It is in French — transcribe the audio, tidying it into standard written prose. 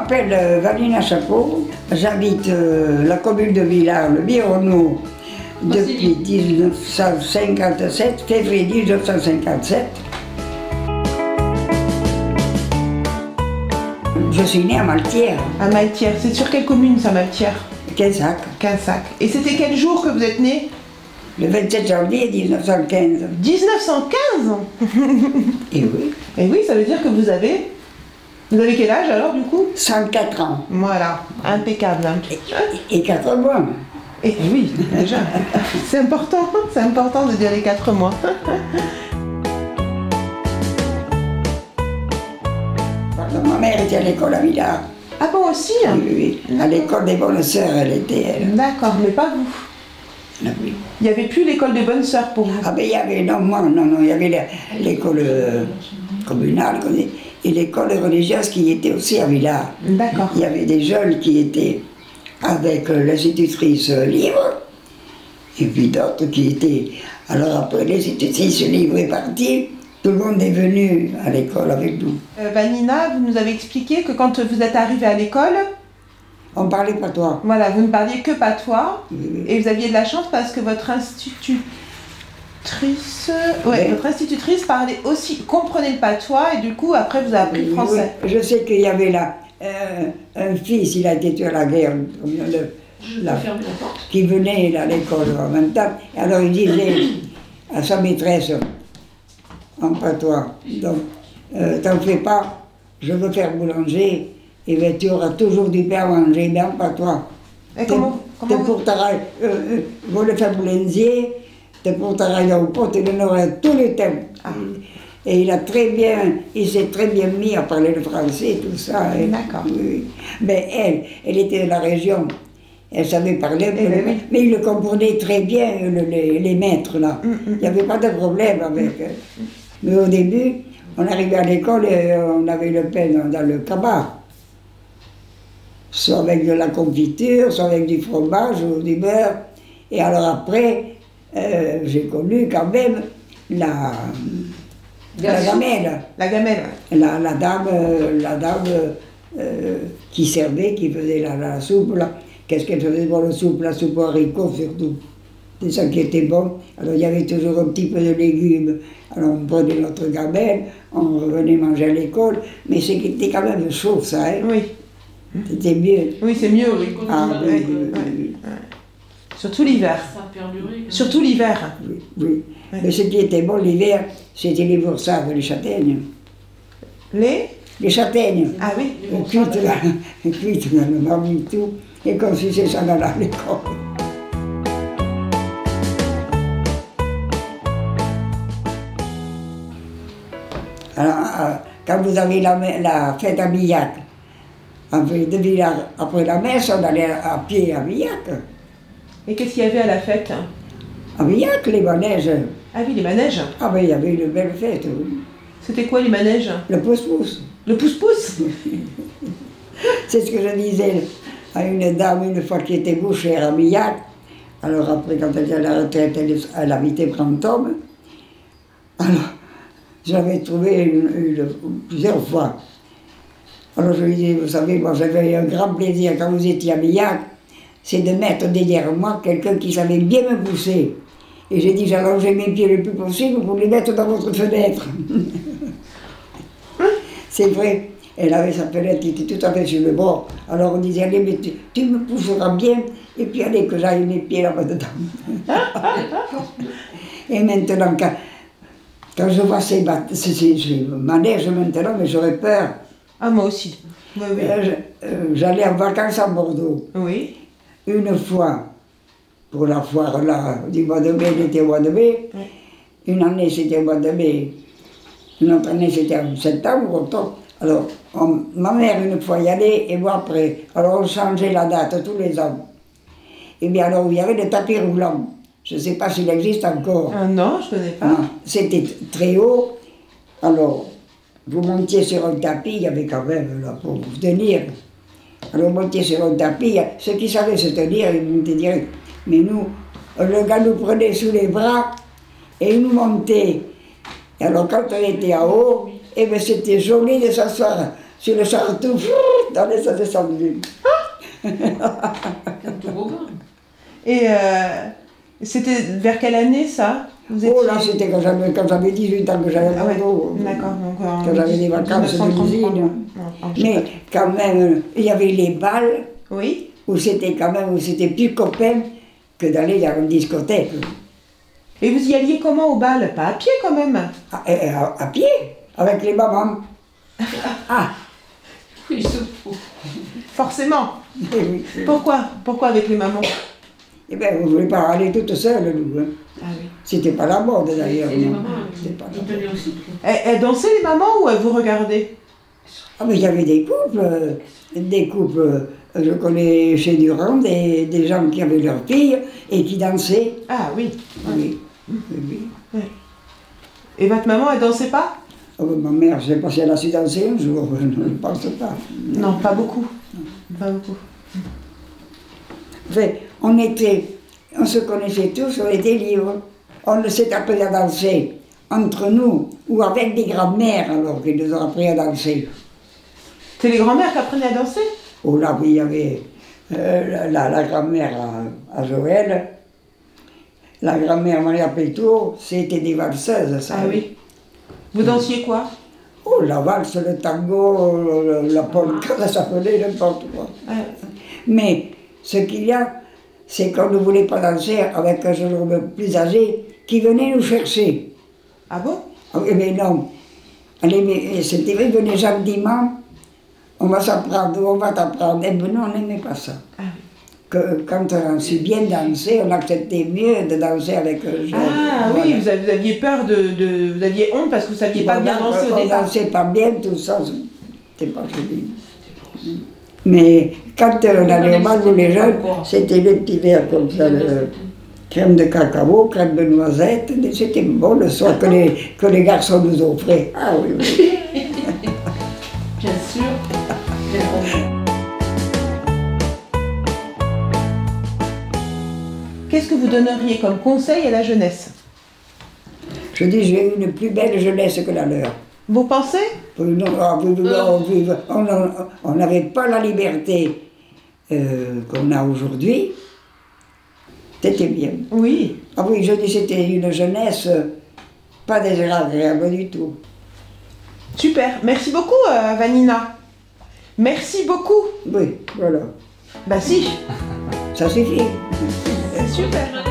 m'appelle Valina Chapeau, j'habite la commune de Villars, le Bironneau, depuis 1957, février 1957. Je suis née à Maltières. À Maltières. C'est sur quelle commune ça, Maltières? Quinsac. Quinsac. Et c'était quel jour que vous êtes né? Le 27 janvier 1915. 1915? Et oui. Et oui, ça veut dire que vous avez quel âge alors du coup? 104 ans. Voilà, impeccable. Hein. Et 4 mois. Et oui, déjà. C'est important de dire les 4 mois. Ma mère était à l'école à Villars. Ah bon aussi hein? Oui, oui. À l'école des bonnes sœurs, elle était elle. D'accord, mais pas vous. Non, oui. Il n'y avait plus l'école des bonnes sœurs pour vous? Ah ben il y avait, non, moi, non, il y avait l'école communale et l'école religieuse qui était aussi à Villars. D'accord. Il y avait des jeunes qui étaient avec l'institutrice libre, et puis d'autres qui étaient... Alors après l'institutrice libre est partie, tout le monde est venu à l'école avec nous. Vanina, vous nous avez expliqué que quand vous êtes arrivée à l'école, on parlait patois. Voilà, vous ne parliez que patois, Oui. et vous aviez de la chance parce que votre institutrice, votre institutrice parlait aussi, comprenait le patois, et du coup après vous avez appris le français. Oui. Je sais qu'il y avait là un fils, il a été tué à la guerre, qui venait à l'école en même temps, et alors il disait à sa maîtresse en patois, donc t'en fais pas, je veux faire boulanger, et bien tu auras toujours du pain à manger, mais en patois. Et comment pour vous le faire boulanger, t'es pour travailler au pot, tu en auras tout le temps. Ah. Et il s'est très bien mis à parler le français, tout ça. D'accord. Oui. Mais elle était de la région, elle savait parler un peu, mais il le comprenait très bien, les maîtres là. Il n'y avait pas de problème avec. Mais au début, on arrivait à l'école et on avait le pain dans le cabas. Soit avec de la confiture, soit avec du fromage ou du beurre. Et alors après, j'ai connu quand même la gamelle. La gamelle, la dame qui servait, qui faisait la soupe. Qu'est-ce qu'elle faisait pour la soupe? La soupe aux haricots surtout. C'est ça qui était bon. Alors il y avait toujours un petit peu de légumes. Alors on prenait notre gamelle, on revenait manger à l'école. Mais c'était quand même chaud ça. Hein? Oui. C'était mieux. Oui, c'est mieux, oui. Ah, oui. Surtout l'hiver. Ça a perduré. Surtout l'hiver. Oui, oui. Ouais. Mais ce qui était bon l'hiver, c'était les boursades, les châtaignes. Les châtaignes. Ah oui. Cuites dans le marmite tout, et qu'on suçait ça dans l'école. Alors, quand vous avez la fête à Billac, de Villars, après la messe, on allait à pied à Billac. Et qu'est-ce qu'il y avait à la fête? À Billac, les manèges. Ah oui, les manèges. Ah ben, il y avait une belle fête, oui. C'était quoi les manèges? Le pouce-pouce. Le pouce-pouce? C'est ce que je disais à une dame une fois qui était bouchère à Billac. Alors après, quand elle était à la retraite, elle habitait Brantôme. Alors, je l'avais trouvée plusieurs fois. Alors je lui disais, vous savez, moi j'avais un grand plaisir quand vous étiez à Billac, c'est de mettre derrière moi quelqu'un qui savait bien me pousser. Et j'ai dit, j'allongeais mes pieds le plus possible pour les mettre dans votre fenêtre. C'est vrai, elle avait sa fenêtre qui était tout à fait sur le bord. Alors on disait, allez, mais tu me pousseras bien, et puis allez, que j'aille mes pieds là-bas dedans. Et maintenant, quand je vois ces manèges maintenant, mais j'aurais peur. Ah, moi aussi. Oui, oui. J'allais en vacances à Bordeaux. Oui. Une fois, pour la foire là, du mois de mai, il était au mois de mai. Oui. Une année, c'était au mois de mai. Une autre année, c'était en septembre, octobre. Alors, ma mère, une fois, y allait, et moi après. Alors, on changeait la date tous les ans. Et bien, alors, il y avait des tapis roulants. Je ne sais pas s'il existe encore. Ah non, je ne connais pas. C'était très haut. Alors, vous montiez sur un tapis, il y avait quand même là pour vous tenir. Alors, vous montiez sur un tapis, ceux qui savaient se tenir, ils montaient direct. Mais nous, le gars nous prenait sous les bras et il nous montait. Et alors, quand on était en haut, eh bien, c'était joli de s'asseoir sur le charretou. dans les ça descendu. Et c'était vers quelle année ça? Vous Oh là, c'était quand j'avais 18 ans que j'allais à Ah ouais, Bordeaux. d'accord. Donc, Quand j'avais des vacances de 1933. l'usine. Non, je sais Mais quand même, il y avait les balles pas. Oui. où c'était quand même, où c'était plus copain que d'aller dans une discothèque. Et vous y alliez comment au bal? Pas à pied quand même. À pied, avec les mamans. Ah, Oui, surtout. Forcément. eh oui. Pourquoi? Pourquoi avec les mamans? Eh bien, vous ne voulez pas aller toute seule, nous. Hein. Ah oui. C'était pas la mode d'ailleurs. Et les non. mamans, C'était pas la ils mode. tenaient aussi. Elles dansaient les mamans ou elles vous regardaient? Ah, mais il y avait des couples, je connais chez Durand, des gens qui avaient leurs filles et qui dansaient. Ah oui. Oui, oui, oui. Et votre maman, elle dansait pas? Oh, ma mère, je ne sais pas si elle a su danser un jour, je ne pense pas. Non, pas beaucoup. Pas beaucoup. Enfin, on se connaissait tous, on était libres. On s'est appris à danser entre nous ou avec des grands-mères alors qu'ils nous ont appris à danser. C'est les grands-mères qui apprenaient à danser? Oh là, oui, il y avait la grand-mère à Joël, la grand-mère Maria Pétour, c'était des valseuses, ça. Ah oui. Vous dansiez quoi? Oh, la valse, le tango, la polka, ça s'appelait n'importe quoi. Ah, Mais ce qu'il y a, c'est qu'on ne voulait pas danser avec un jeune homme plus âgé qui venait nous chercher. ah bon? Ah oui, mais non. Allez, mais c'était vrai, venez gentiment, on va s'apprendre, on va t'apprendre. Eh ben non, on n'aimait pas ça. Ah, Que, quand on a su bien danser, on acceptait mieux de danser avec un jeune. ah oui, vous aviez peur vous aviez honte parce que vous saviez pas bien danser au On départ. dansait pas bien, tout ça, c'était pas joli. Mais quand on allait au bal, nous les jeunes, c'était les petits verres comme ça, crème de cacao, crème de noisette, c'était bon le soir que les garçons nous offraient. Ah oui, oui. Bien sûr. Bien sûr. Qu'est-ce que vous donneriez comme conseil à la jeunesse? Je dis, j'ai eu une plus belle jeunesse que la leur. Vous pensez? On n'avait pas la liberté qu'on a aujourd'hui. C'était bien. Oui. Ah oui, je dis, c'était une jeunesse pas désagréable du tout. Super. Merci beaucoup, Vanina. Merci beaucoup. Oui, voilà. Bah si. Ça suffit. C'est super.